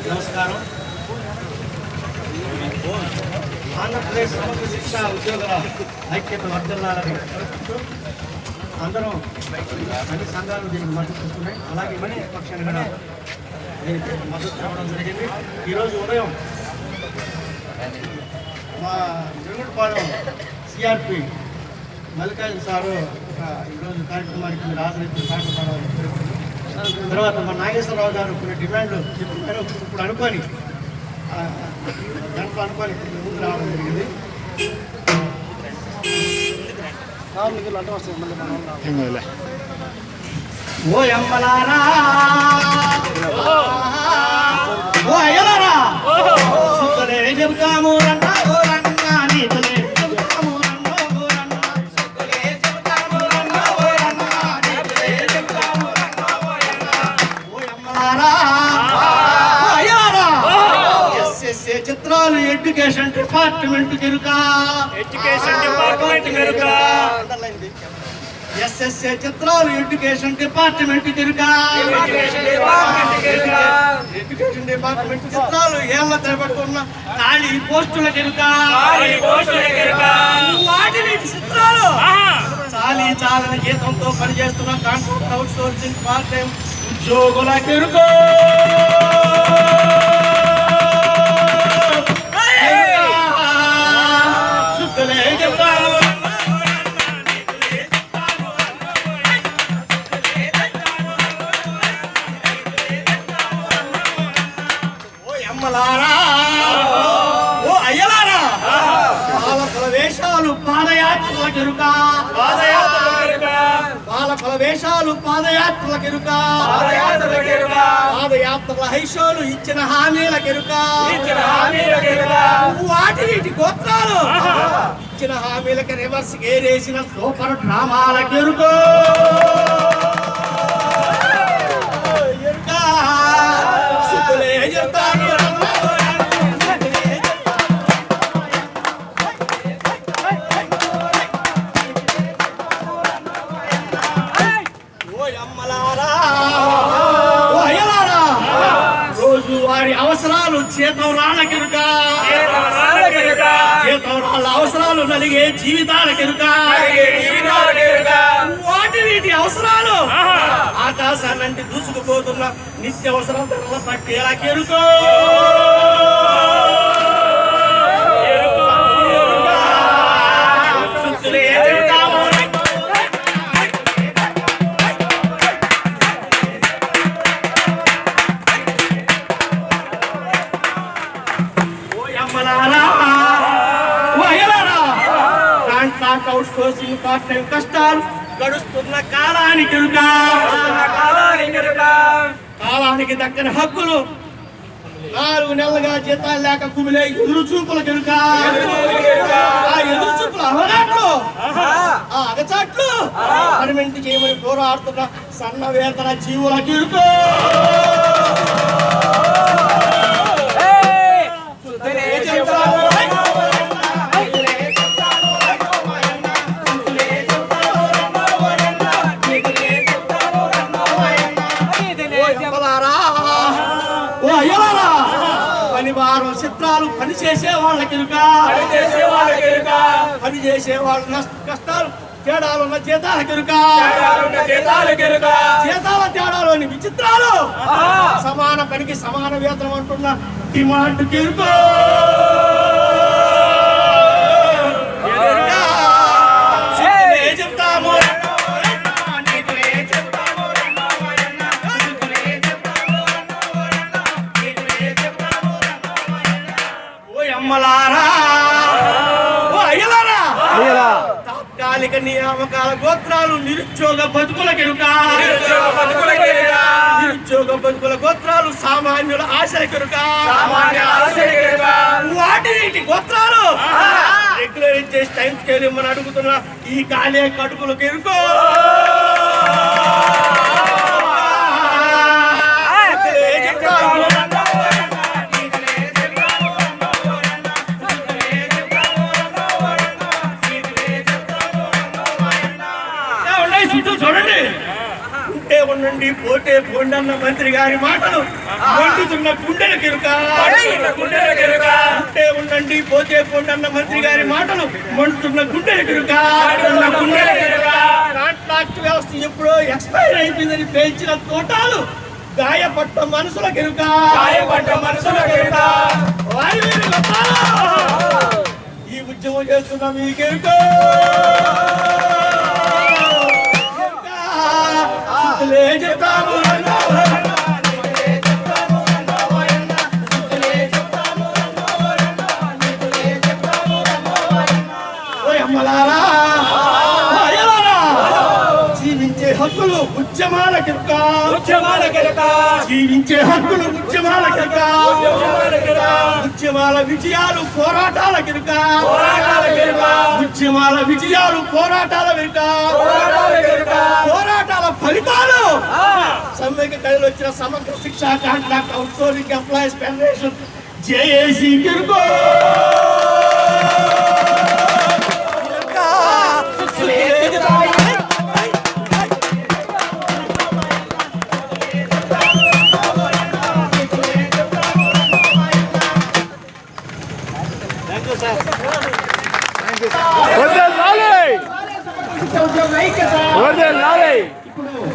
నమస్కారం. ఆంధ్రప్రదేశ్ సమగ్ర శిక్షా ఉద్యోగుల ఐక్యత వర్ధిల్లాలని అందరం అన్ని సంఘాలు దీనికి మద్దతు ఇస్తున్నాయి. అలాగే మనీ పక్షాన్ని కూడా దీనికి మద్దతు ఇవ్వడం జరిగింది. ఈరోజు ఉదయం మా జంగుడుపాలెం సిఆర్పి మల్లికార్జున సారు ఈరోజు కార్యక్రమానికి మీరు హాజరైతే కార్యక్రమాలు తర్వాత మా నాగేశ్వరరావు గారు కొన్ని డిమాండ్లు చెప్పారు. ఇప్పుడు అనుకొని దాంట్లో అనుకొని ముందు రావడం జరిగింది. ఓ అమ్మలారా ఓ అయ్యలారా సుఖలే చెబుతాము రంగా ఓ రంగా నీతులే చెబుతాము రంగో ఓ రంగా సుఖలే చెబుతాము రంగా ఓ రంగా నీతులే చెబుతాము రంగో ఓ రంగా ఓ అమ్మలారా ఓ అయ్యలారా ఎస్ఎస్ఏ చిత్రాలు ఎడ్యుకేషన్ డిపార్ట్మెంట్ కెరుకా ఎస్ఎస్ఏ చిత్రాలు ఎడ్యుకేషన్ డిపార్ట్మెంట్ కెరుకా ఎడ్యుకేషన్ డిపార్ట్మెంట్ చిత్రాలు ఏళ్ల తరబడుతున్న ఖాళీ పోస్టుల కెరుకా వాటి చిత్రాలు చాలని జీతంతో పనిచేస్తున్న contract out sourcing part time ఉద్యోగుల కెరుకా ఓ అయ్యలారా బాలకుల వేషాలు పాదయాత్రల కెరుకా బాలకుల వేషాలు పాదయాత్రల కెరుకా పాదయాత్రల హైషోలు ఇచ్చిన హామీల కెరుకా వాటి వీటి గోత్రాలు ఇచ్చిన హామీలకి రివర్స్ గేరేసిన సూపర్ డ్రామాల కెరుకా వారి అవసరాలు జీతం రాళ్ళ కెరుక జీతం రాళ్ళ అవసరాలు నలిగే జీవితాల కెరుక వాటి వీటి అవసరాలు ఆకాశాన్నంటి దూసుకుపోతున్న నిత్యవసర ధరల పట్టేలా కెరుకో అవుట్ సోర్సింగ్ పార్ట్ టైం కష్టాలు గడుస్తున్న కాలానికి కాలానికి దక్కని హక్కులు 4 నెలలుగా జీతాలు లేక కుమిలే ఎదురు చూపుల కెరుక ఎదురు చూపుల అవగాట్లు అగచాట్లు పర్మనెంట్ చేయమని పోరాడుతున్న సన్న వేతన జీవుల కెరుక పనివారం చిత్రాలు పనిచేసే వాళ్ళ కెరుక పనిచేసే వాళ్ళ కష్టాలు తేడాలున్న జీతాల కెరుక జీతాల తేడాలోని విచిత్రాలు సమాన పనికి సమాన వేతనం అంటున్న డిమాండ్ కెరుక తాత్కాలిక నియామకాల గోత్రాలు నిరుద్యోగ బతుకుల కెరుక నిరుద్యోగ బతుకుల గోత్రాలు సామాన్యుల ఆశల కెరుక వాటి వీటి గోత్రాలు రెగ్యులరైజ్ చేసి టైం స్కేల్ ఇమ్మని అడుగుతున్న ఈ ఖాళీ కడుపుల కెరుక చూడండి ఉంటే ఉండండి ఉండండి పోతే పోండన్న మంత్రి గారి మాటలు మండుతున్న గుండెల కిరుక. ఉంటే ఉండండి పోతే పోండన్న మంత్రి గారి మాటలు మండుతున్న గుండెల కిరుక. కాంట్రాక్ట్ వ్యవస్థ ఎప్పుడో ఎక్స్పైర్ అయిపోయిందని పెంచిన తోటాలు గాయపట్ట మనసుల కిరుక. ఈ ఉద్యమం చేస్తున్న మీ కిరుక. చెప్తాము జీవించే హక్కులు ఉద్యమాల కిరుక. జీవించే హక్కులు ఉద్యమాల కిరుక. ఉద్యమాల విజయాలు పోరాటాల కిరుక. ఉద్యమాల విజయాలు పోరాటాల వెనుక. పోరాటాల ఫలితాలు సమ్మెకి కలిసి వచ్చిన Samagra Shiksha contract outsourcing employees federation JAC కిరుకో. ఇప్పుడు